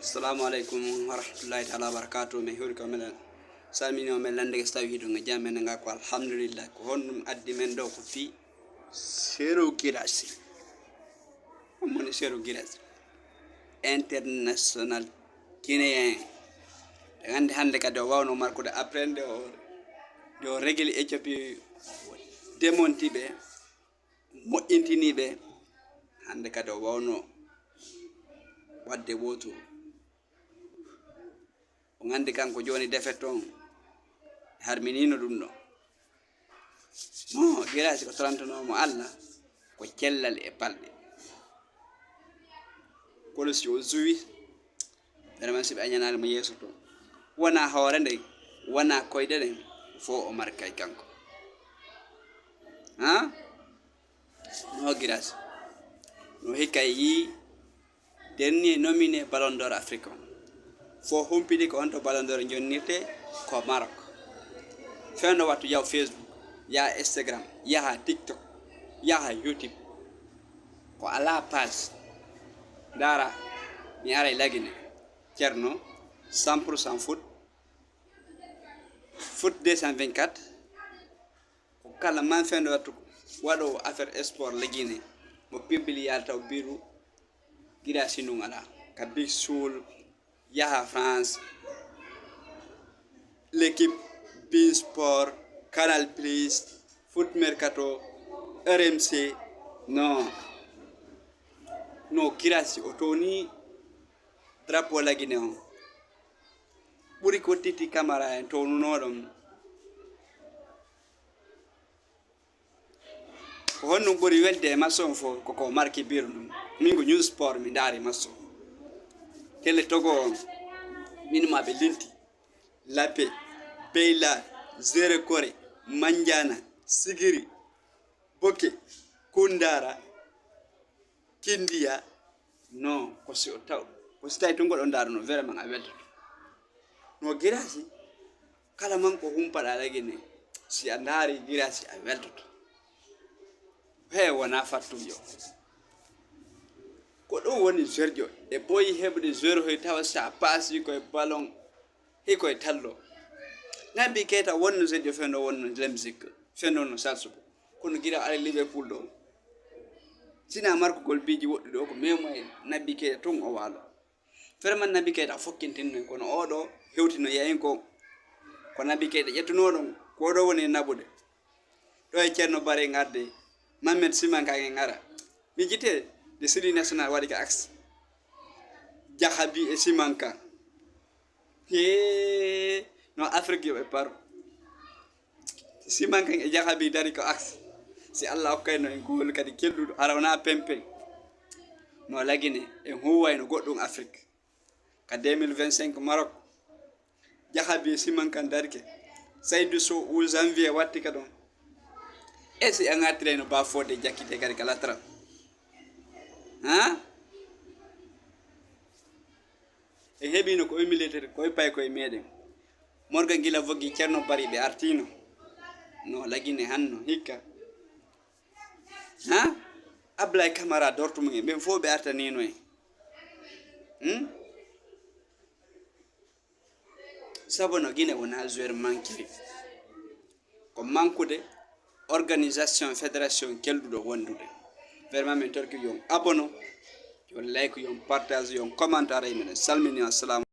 Assalamu alaikum warahmatullahi ta'ala barakatuh me huri ko melen salmini o men lande stawi hido nga jamme nga ko alhamdulillah ko honnum addi men do ko fi zero girasi moni zero girasi international guinéen gande hande ka do wawno markude apprendre o do régler Éthiopie démonti be mo intini be hande ka do wawno wadde woto o gandi kanko joni defet on harminino dum no girasi ko tarantonomo Allah ko cellal e balde kono si o zuwi vraiment sibe anyanaale mo yeso to wona hoore nde wona koyde den fo o markay kanko no girasi no hikay yi dernier nominé Ballon d'Or africain fo humpidi ko onto Ballon d'Or jonnirte ko Maroc fendo wattu yaw Facebook ya Instagram ya TikTok ya YouTube ko ala page dara mi ara lagine Cerno 100% foot 224 ko kala man fendo wattu wado affaire sport lagine mo publie taw biru gira sinu ngala ka big soul yaha France l'équipe Bein Sport Canal Plus Foot Mercato RMC no girasi otoni drapeau la Guinée on buri ko Titi Camara en to no dum ko honno buri wedde mason fo ko marki birnum mingo news sport mi dari maso tele togo minuma be linti lape beyla zere kore manjana sigiri boke kundara kindia no ko si o taw ko stay to godon darno vraiment a welto no girasi kala man ko humpada lagine si andari girasi a welto he wona fattum yo ko do woni Sergio e boyi hebde zero he tawa sa pasi ko e ballon he ko e tallo nabi keta wonno Sergio fendo wonno Leipzig fendo no Salzburg kono gira ala Liverpool do sina marko gol biji woddi do ko memo e nabi keta ton o walo vraiment nabi keta fokkintin kono o do hewtino yayin ko nabi keta yettuno don ko do woni nabude do e Cerno Bare ngadde Mamed Siman ka ngara mi jite de série nationale wadi ka axe jahabi e Simanka no Afrique yo e par Simanka e jahabi dari ko axe si Allah okayno en ko kadi keldudo arawna pempe no lagine en huwayno goddum Afrique ka 2025 Maroc jahabi Simanka darke Saydou Sow ou janvier watti ka don esi angatire no ba fode jakite kadi kala tra e hebino ko militaire ko pay ko e meden morgan gila vogi Cerno Bari be artino no lagine hanno hikka Ablay Camara dortumu ben fo be artanino e sabono Guinée wona joueur manki ko mankude organisation fédération keldudo wondude vraiment men torki yon abono yon like yon partage yon commentaire men salmini assalamu